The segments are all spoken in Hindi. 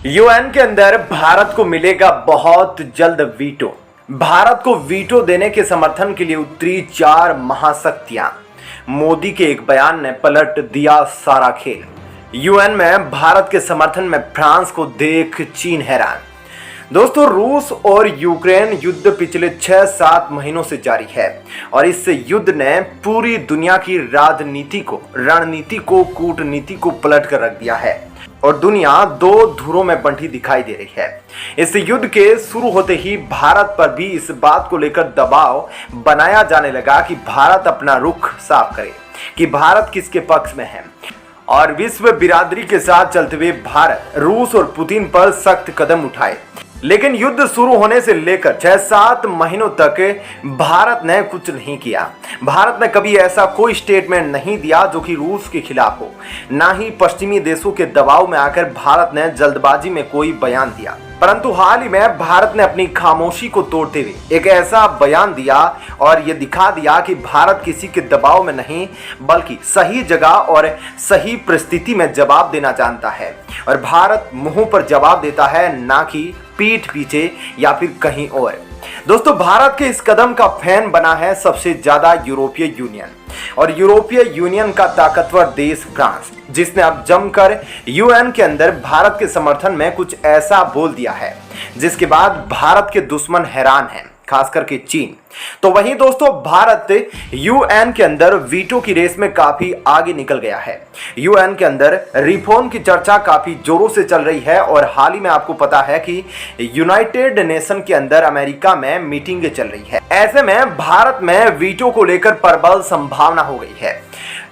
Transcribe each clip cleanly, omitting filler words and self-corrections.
यूएन के अंदर भारत को मिलेगा बहुत जल्द वीटो। भारत को वीटो देने के समर्थन के लिए उतरी 4 महाशक्तियां। मोदी के एक बयान ने पलट दिया सारा खेल। यूएन में भारत के समर्थन में फ्रांस को देख चीन हैरान। दोस्तों, रूस और यूक्रेन युद्ध पिछले 6-7 महीनों से जारी है और इस युद्ध ने पूरी दुनिया की रणनीति को कूटनीति को पलट कर रख दिया है और दुनिया 2 धुरों में बंटी दिखाई दे रही है। इस युद्ध के शुरू होते ही भारत पर भी इस बात को लेकर दबाव बनाया जाने लगा कि भारत अपना रुख साफ करे कि भारत किसके पक्ष में है और विश्व बिरादरी के साथ चलते हुए भारत रूस और पुतिन पर सख्त कदम उठाए। लेकिन युद्ध शुरू होने से लेकर 6-7 महीनों तक भारत ने कुछ नहीं किया। भारत ने कभी ऐसा कोई स्टेटमेंट नहीं दिया जो कि रूस के खिलाफ हो, ना ही पश्चिमी देशों के दबाव में आकर भारत ने जल्दबाजी में कोई बयान दिया। परंतु हाल ही में भारत ने अपनी खामोशी को तोड़ते हुए एक ऐसा बयान दिया और ये दिखा दिया कि भारत किसी के दबाव में नहीं बल्कि सही जगह और सही परिस्थिति में जवाब देना जानता है और भारत मुंह पर जवाब देता है, ना कि पीठ पीछे या फिर कहीं और। दोस्तों, भारत के इस कदम का फैन बना है सबसे ज्यादा यूरोपीय यूनियन और यूरोपीय यूनियन का ताकतवर देश फ्रांस, जिसने अब जमकर यूएन के अंदर भारत के समर्थन में कुछ ऐसा बोल दिया है जिसके बाद भारत के दुश्मन हैरान हैं, खास करके चीन। तो वहीं दोस्तों, भारत यूएन के अंदर वीटो की रेस में काफी आगे निकल गया है। यूएन के अंदर रिफॉर्म की चर्चा काफी जोरों से चल रही है और हाल ही में आपको पता है कि यूनाइटेड नेशन के अंदर अमेरिका में मीटिंग चल रही है। ऐसे में भारत में वीटो को लेकर प्रबल संभावना हो गई है,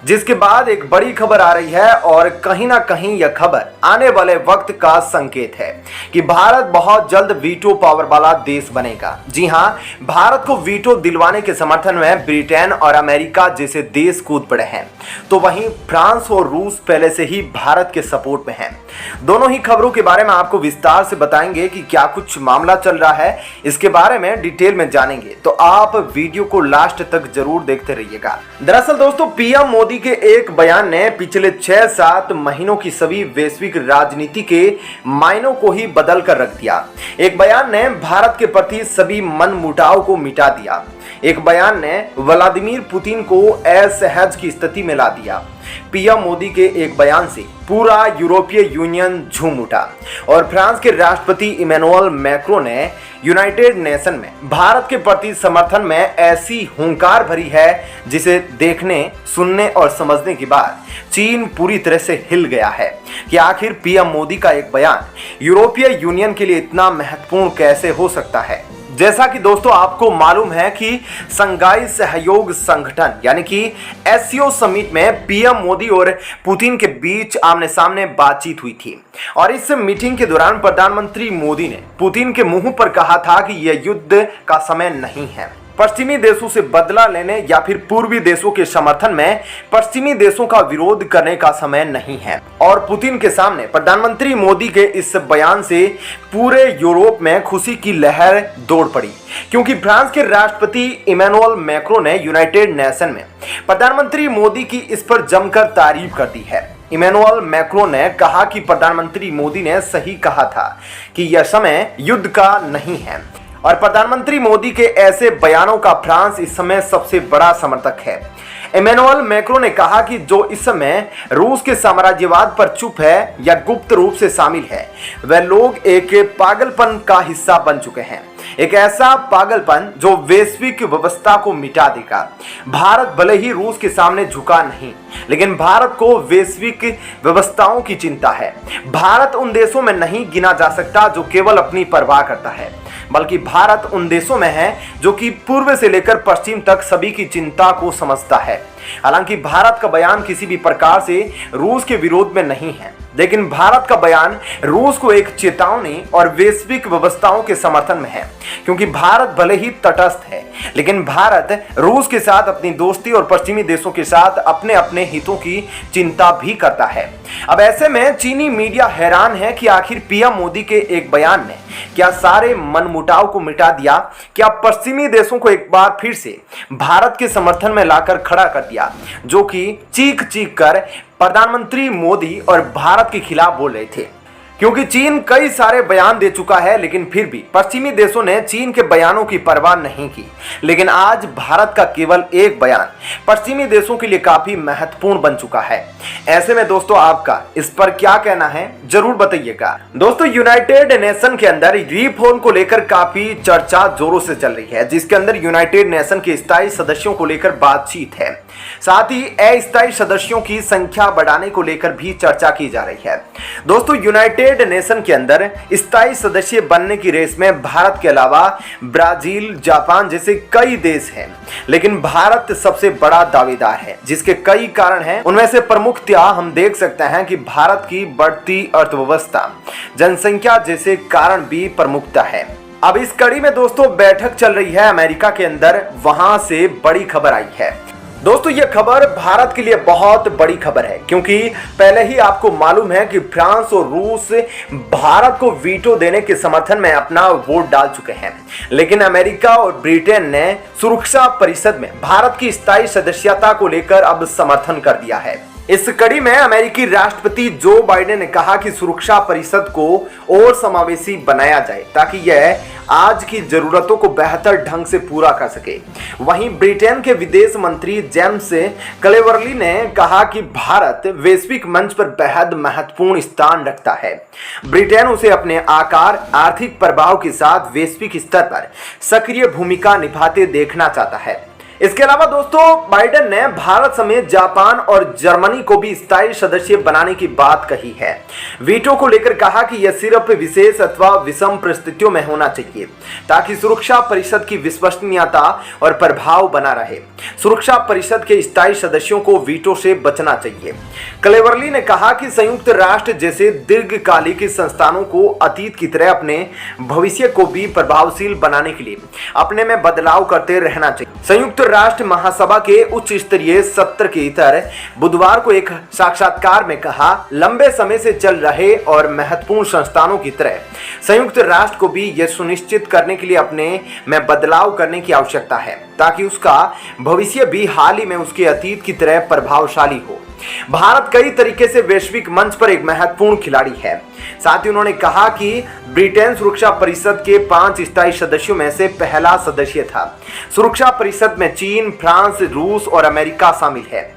जिसके बाद एक बड़ी खबर आ रही है और कहीं ना कहीं यह खबर आने वाले वक्त का संकेत है कि भारत बहुत जल्द वीटो पावर वाला देश बनेगा। जी हां, भारत को वीटो दिलवाने के समर्थन में ब्रिटेन और अमेरिका जैसे देश कूद पड़े हैं, तो वहीं फ्रांस और रूस पहले से ही भारत के सपोर्ट में हैं। दोनों ही खबरों के बारे में आपको विस्तार से बताएंगे कि क्या कुछ मामला चल रहा है, इसके बारे में डिटेल में जानेंगे, तो आप वीडियो को लास्ट तक जरूर देखते रहिएगा। दरअसल दोस्तों, पीएम मोदी के एक बयान ने पिछले 6-7 महीनों की सभी वैश्विक राजनीति के मायनों को ही बदल कर रख दिया। एक बयान ने भारत के प्रति सभी मनमुटाव को मिटा दिया। एक बयान ने व्लादिमीर पुतिन को असहज की स्थिति में ला दिया। पीएम मोदी के एक बयान से पूरा यूरोपीय यूनियन झूम उठा और फ्रांस के राष्ट्रपति इमैनुअल मैक्रों ने यूनाइटेड नेशन में भारत के प्रति समर्थन में ऐसी हुंकार भरी है जिसे देखने, सुनने और समझने के बाद चीन पूरी तरह से हिल गया है कि आखिर पीएम मोदी का एक बयान यूरोपीय यूनियन के लिए इतना महत्वपूर्ण कैसे हो सकता है। जैसा कि दोस्तों आपको मालूम है कि शंघाई सहयोग संगठन यानी कि एससीओ समिट में पीएम मोदी और पुतिन के बीच आमने सामने बातचीत हुई थी और इस मीटिंग के दौरान प्रधानमंत्री मोदी ने पुतिन के मुंह पर कहा था कि यह युद्ध का समय नहीं है, पश्चिमी देशों से बदला लेने या फिर पूर्वी देशों के समर्थन में पश्चिमी देशों का विरोध करने का समय नहीं है। और पुतिन के सामने प्रधानमंत्री मोदी के इस बयान से पूरे यूरोप में खुशी की लहर दौड़ पड़ी, क्योंकि फ्रांस के राष्ट्रपति इमैनुअल मैक्रों ने यूनाइटेड नेशन में प्रधानमंत्री मोदी की इस पर जमकर तारीफ कर दी है। इमैनुअल मैक्रों ने कहा कि प्रधानमंत्री मोदी ने सही कहा था कि यह समय युद्ध का नहीं है और प्रधानमंत्री मोदी के ऐसे बयानों का फ्रांस इस समय सबसे बड़ा समर्थक है। इमैनुअल मैक्रों ने कहा कि जो इस समय रूस के साम्राज्यवाद पर चुप है या गुप्त रूप से शामिल है, वह लोग एक पागलपन का हिस्सा बन चुके हैं, एक ऐसा पागलपन जो वैश्विक व्यवस्था को मिटा देगा। भारत भले ही रूस के सामने झुका नहीं, लेकिन भारत को वैश्विक व्यवस्थाओं की चिंता है। भारत उन देशों में नहीं गिना जा सकता जो केवल अपनी परवाह करता है, बल्कि भारत उन देशों में है जो कि पूर्व से लेकर पश्चिम तक सभी की चिंता को समझता है। हालांकि भारत का बयान किसी भी प्रकार से रूस के विरोध में नहीं है, लेकिन भारत का बयान रूस को एक चेतावनी और वैश्विक व्यवस्थाओं के समर्थन में है, क्योंकि भारत भले ही तटस्थ है, लेकिन भारत रूस के साथ अपनी दोस्ती और पश्चिमी देशों के साथ अपने अपने हितों की चिंता भी करता है। अब ऐसे में चीनी मीडिया हैरान है कि आखिर पीएम मोदी के एक बयान ने क्या सारे मनमुटाव को मिटा दिया, क्या पश्चिमी देशों को एक बार फिर से भारत के समर्थन में लाकर खड़ा कर दिया, जो कि चीख चीख कर प्रधानमंत्री मोदी और भारत के खिलाफ बोल रहे थे। क्योंकि चीन कई सारे बयान दे चुका है, लेकिन फिर भी पश्चिमी देशों ने चीन के बयानों की परवाह नहीं की। लेकिन आज भारत का केवल एक बयान पश्चिमी देशों के लिए काफी महत्वपूर्ण बन चुका है। ऐसे में दोस्तों आपका इस पर क्या कहना है जरूर बताइएगा। दोस्तों यूनाइटेड नेशन के अंदर रिफॉर्म को लेकर काफी चर्चा जोरों से चल रही है, जिसके अंदर यूनाइटेड नेशन के स्थायी सदस्यों को लेकर बातचीत है। साथ ही अस्थायी सदस्यों की संख्या बढ़ाने को लेकर भी चर्चा की जा रही है। दोस्तों यूनाइटेड नेशन के अंदर स्थायी सदस्य बनने की रेस में भारत के अलावा ब्राजील, जापान जैसे कई देश हैं, लेकिन भारत सबसे बड़ा दावेदार है, जिसके कई कारण हैं। उनमें से प्रमुखतया हम देख सकते हैं कि भारत की बढ़ती अर्थव्यवस्था, जनसंख्या जैसे कारण भी प्रमुखता है। अब इस कड़ी में दोस्तों बैठक चल रही है अमेरिका के अंदर, वहां से बड़ी खबर आई है। दोस्तों ये खबर भारत के लिए बहुत बड़ी खबर है, क्योंकि पहले ही आपको मालूम है कि फ्रांस और रूस भारत को वीटो देने के समर्थन में अपना वोट डाल चुके हैं। लेकिन अमेरिका और ब्रिटेन ने सुरक्षा परिषद में भारत की स्थायी सदस्यता को लेकर अब समर्थन कर दिया है। इस कड़ी में अमेरिकी राष्ट्रपति जो बाइडेन ने कहा कि सुरक्षा परिषद को और समावेशी बनाया जाए, ताकि यह आज की जरूरतों को बेहतर ढंग से पूरा कर सके। वहीं ब्रिटेन के विदेश मंत्री जेम्स क्लेवर्ली ने कहा कि भारत वैश्विक मंच पर बेहद महत्वपूर्ण स्थान रखता है। ब्रिटेन उसे अपने आकार, आर्थिक प्रभाव के साथ वैश्विक स्तर पर सक्रिय भूमिका निभाते देखना चाहता है। इसके अलावा दोस्तों बाइडेन ने भारत समेत जापान और जर्मनी को भी स्थायी सदस्य बनाने की बात कही है। वीटो को लेकर कहा कि यह सिर्फ विशेष अथवा विषम परिस्थितियों में होना चाहिए, ताकि सुरक्षा परिषद की विश्वसनीयता और प्रभाव बना रहे। सुरक्षा परिषद के स्थायी सदस्यों को वीटो से बचना चाहिए। क्लेवर्ली ने कहा कि संयुक्त राष्ट्र जैसे दीर्घकालिक संस्थानों को अतीत की तरह अपने भविष्य को भी प्रभावशील बनाने के लिए अपने में बदलाव करते रहना चाहिए। संयुक्त राष्ट्र महासभा के उच्च स्तरीय सत्र के इतर बुधवार को एक साक्षात्कार में कहा, लंबे समय से चल रहे और महत्वपूर्ण संस्थानों की तरह संयुक्त राष्ट्र को भी यह सुनिश्चित करने के लिए अपने में बदलाव करने की आवश्यकता है, ताकि उसका भविष्य भी हाल ही में उसके अतीत की तरह प्रभावशाली हो। भारत कई तरीके से वैश्विक मंच पर एक महत्वपूर्ण खिलाड़ी है। साथ ही उन्होंने कहा कि ब्रिटेन सुरक्षा परिषद के 5 स्थायी सदस्यों में से पहला सदस्य था। सुरक्षा परिषद में चीन, फ्रांस, रूस और अमेरिका शामिल है।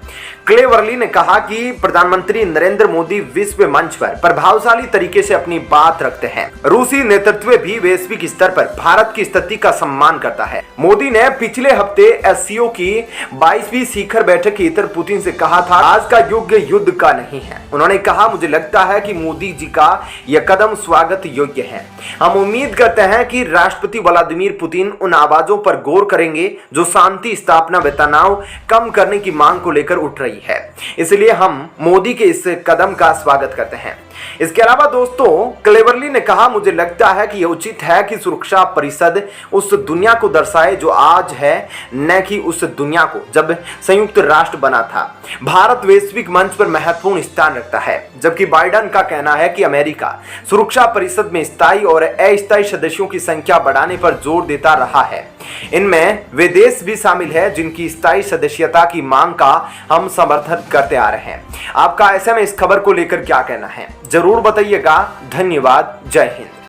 क्लेवर्ली ने कहा कि प्रधानमंत्री नरेंद्र मोदी विश्व मंच पर प्रभावशाली तरीके से अपनी बात रखते हैं। रूसी नेतृत्व भी वैश्विक स्तर पर भारत की स्थिति का सम्मान करता है। मोदी ने पिछले हफ्ते एससीओ की 22वीं शिखर बैठक के इतर पुतिन से कहा था, आज का युग युद्ध का नहीं है। उन्होंने कहा, मुझे लगता है कि मोदी जी का यह कदम स्वागत योग्य है। हम उम्मीद करते हैं कि राष्ट्रपति व्लादिमीर पुतिन उन आवाजों पर गौर करेंगे जो शांति स्थापना व तनाव कम करने की मांग को लेकर उठ रही है। इसलिए हम मोदी के इस कदम का स्वागत करते हैं। इसके अलावा दोस्तों क्लेवर्ली ने कहा, मुझे लगता है कि यह उचित है कि सुरक्षा परिषद उस दुनिया को दर्शाए जो आज है, न कि उस दुनिया को जब संयुक्त राष्ट्र बना था। भारत वैश्विक मंच पर महत्वपूर्ण स्थान रखता है, जबकि बाइडेन का कहना है कि अमेरिका सुरक्षा परिषद में स्थायी और अस्थायी सदस्यों की संख्या बढ़ाने पर जोर देता रहा है। इनमें वे देश भी शामिल है जिनकी स्थायी सदस्यता की मांग का हम समर्थन करते आ रहे हैं। आपका ऐसे में इस खबर को लेकर क्या कहना है जरूर बताइएगा। धन्यवाद। जय हिंद।